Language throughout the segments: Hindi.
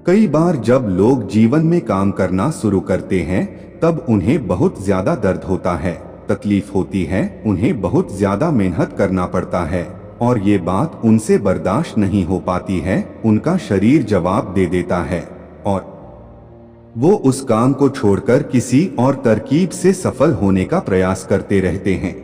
कई बार जब लोग जीवन में काम करना शुरू करते हैं तब उन्हें बहुत ज्यादा दर्द होता है, तकलीफ होती है, उन्हें बहुत ज्यादा मेहनत करना पड़ता है और ये बात उनसे बर्दाश्त नहीं हो पाती है। उनका शरीर जवाब दे देता है और वो उस काम को छोड़कर किसी और तरकीब से सफल होने का प्रयास करते रहते हैं।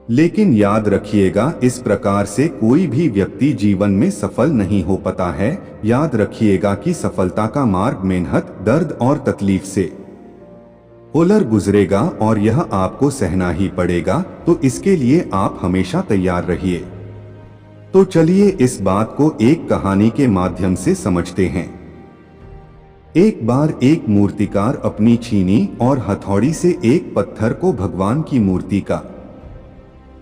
लेकिन याद रखिएगा, इस प्रकार से कोई भी व्यक्ति जीवन में सफल नहीं हो पाता है। याद रखिएगा कि सफलता का मार्ग मेहनत, दर्द और तकलीफ से होकर गुजरेगा और यह आपको सहना ही पड़ेगा, तो इसके लिए आप हमेशा तैयार रहिए। तो चलिए इस बात को एक कहानी के माध्यम से समझते हैं। एक बार एक मूर्तिकार अपनी छीनी और हथौड़ी से एक पत्थर को भगवान की मूर्ति का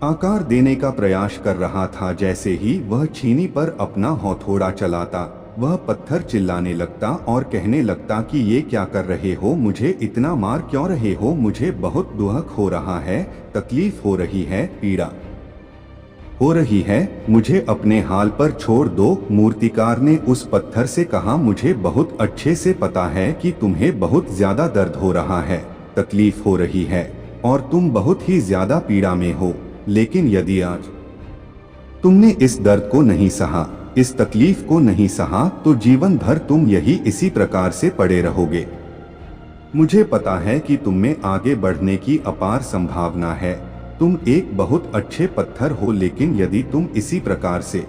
आकार देने का प्रयास कर रहा था। जैसे ही वह छीनी पर अपना हथौड़ा चलाता, वह पत्थर चिल्लाने लगता और कहने लगता कि ये क्या कर रहे हो, मुझे इतना मार क्यों रहे हो, मुझे बहुत दुख हो रहा है, तकलीफ हो रही है, पीड़ा हो रही है, मुझे अपने हाल पर छोड़ दो। मूर्तिकार ने उस पत्थर से कहा, मुझे बहुत अच्छे से पता है कि तुम्हें बहुत ज्यादा दर्द हो रहा है, तकलीफ हो रही है और तुम बहुत ही ज्यादा पीड़ा में हो, लेकिन यदि आज तुमने इस दर्द को नहीं सहा, इस तकलीफ को नहीं सहा, तो जीवन भर तुम इसी प्रकार से पड़े रहोगे। मुझे पता है कि तुम में आगे बढ़ने की अपार संभावना है, तुम एक बहुत अच्छे पत्थर हो, लेकिन यदि तुम इसी प्रकार से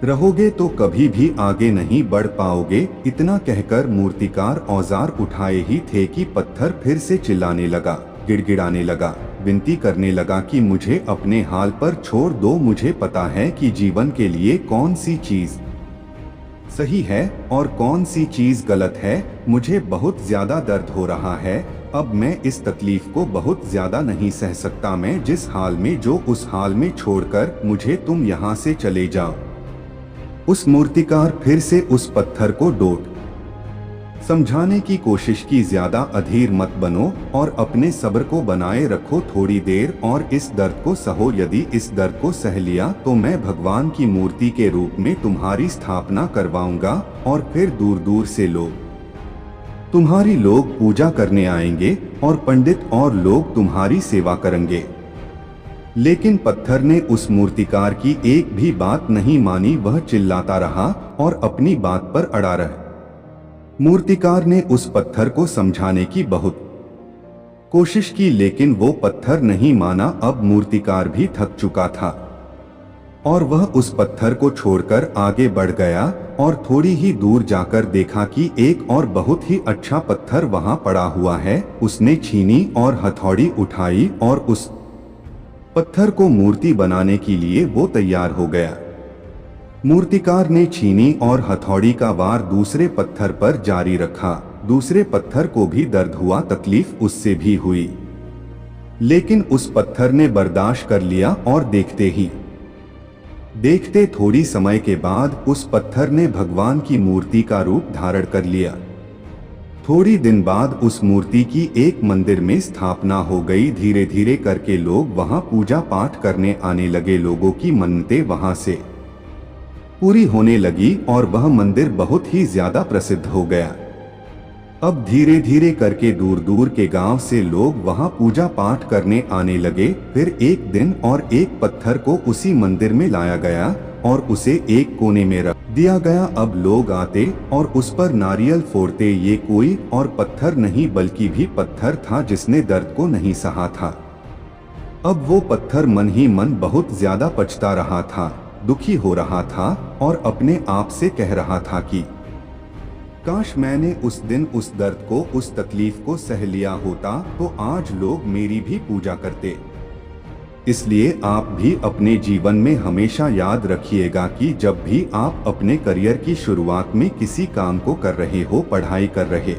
रहोगे तो कभी भी आगे नहीं बढ़ पाओगे। इतना कहकर मूर्तिकार औजार उठाए ही थे कि पत्थर फिर से चिल्लाने लगा, गिड़गिड़ाने लगा, विनती करने लगा कि मुझे अपने हाल पर छोड़ दो। मुझे पता है कि जीवन के लिए कौन सी चीज सही है और कौन सी चीज गलत है। मुझे बहुत ज्यादा दर्द हो रहा है, अब मैं इस तकलीफ को बहुत ज्यादा नहीं सह सकता। मैं जिस हाल में जो उस हाल में छोड़कर मुझे तुम यहाँ से चले जाओ। उस मूर्तिकार फिर से उस पत्थर को डोट समझाने की कोशिश की, ज्यादा अधीर मत बनो और अपने सब्र को बनाए रखो थोड़ी देर और इस दर्द को सहो। यदि इस दर्द को सह लिया तो मैं भगवान की मूर्ति के रूप में तुम्हारी स्थापना करवाऊंगा और फिर दूर दूर से तुम्हारी लोग पूजा करने आएंगे और पंडित और लोग तुम्हारी सेवा करेंगे। लेकिन पत्थर ने उस मूर्तिकार की एक भी बात नहीं मानी, वह चिल्लाता रहा और अपनी बात पर अड़ा रहा। मूर्तिकार ने उस पत्थर को समझाने की बहुत कोशिश की, लेकिन वो पत्थर नहीं माना। अब मूर्तिकार भी थक चुका था और वह उस पत्थर को छोड़कर आगे बढ़ गया और थोड़ी ही दूर जाकर देखा कि एक और बहुत ही अच्छा पत्थर वहां पड़ा हुआ है। उसने छीनी और हथौड़ी उठाई और उस पत्थर को मूर्ति बनाने के लिए वो तैयार हो गया। मूर्तिकार ने छीनी और हथौड़ी का वार दूसरे पत्थर पर जारी रखा। दूसरे पत्थर को भी दर्द हुआ, तकलीफ उससे भी हुई, लेकिन उस पत्थर ने बर्दाश्त कर लिया और देखते थोड़ी समय के बाद उस पत्थर ने भगवान की मूर्ति का रूप धारण कर लिया। थोड़ी दिन बाद उस मूर्ति की एक मंदिर में स्थापना हो गई। धीरे धीरे करके लोग वहां पूजा पाठ करने आने लगे। लोगों की मन्नतें वहां से पूरी होने लगी और वह मंदिर बहुत ही ज्यादा प्रसिद्ध हो गया। अब धीरे धीरे करके दूर दूर के गांव से लोग वहां पूजा पाठ करने आने लगे। फिर एक दिन और एक पत्थर को उसी मंदिर में लाया गया और उसे एक कोने में रख दिया गया। अब लोग आते और उस पर नारियल फोड़ते। ये कोई और पत्थर नहीं बल्कि भी पत्थर था जिसने दर्द को नहीं सहा था। अब वो पत्थर मन ही मन बहुत ज्यादा पछता रहा था, दुखी हो रहा था और अपने आप से कह रहा था कि काश मैंने उस दिन उस दर्द को, उस तकलीफ को सह लिया होता तो आज लोग मेरी भी पूजा करते। इसलिए आप भी अपने जीवन में हमेशा याद रखिएगा कि जब भी आप अपने करियर की शुरुआत में किसी काम को कर रहे हो, पढ़ाई कर रहे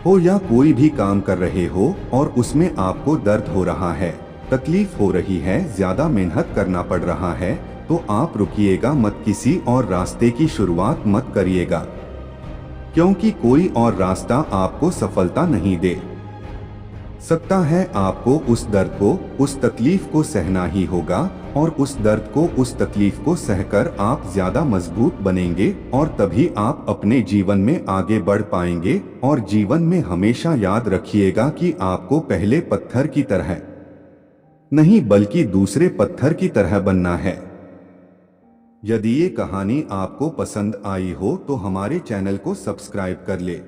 हो या कोई भी काम कर रहे हो और उसमें आपको दर्द हो रहा है, तकलीफ हो रही है, ज्यादा मेहनत करना पड़ रहा है, तो आप रुकिएगा मत, किसी और रास्ते की शुरुआत मत करिएगा, क्योंकि कोई और रास्ता आपको सफलता नहीं दे सकता है आपको उस दर्द को, उस तकलीफ को सहना ही होगा, और उस दर्द को, उस तकलीफ को सहकर आप ज्यादा मजबूत बनेंगे और तभी आप अपने जीवन में आगे बढ़ पाएंगे। और जीवन में हमेशा याद रखिएगा कि आपको पहले पत्थर की तरह नहीं बल्कि दूसरे पत्थर की तरह बनना है। यदि ये कहानी आपको पसंद आई हो तो हमारे चैनल को सब्सक्राइब कर ले।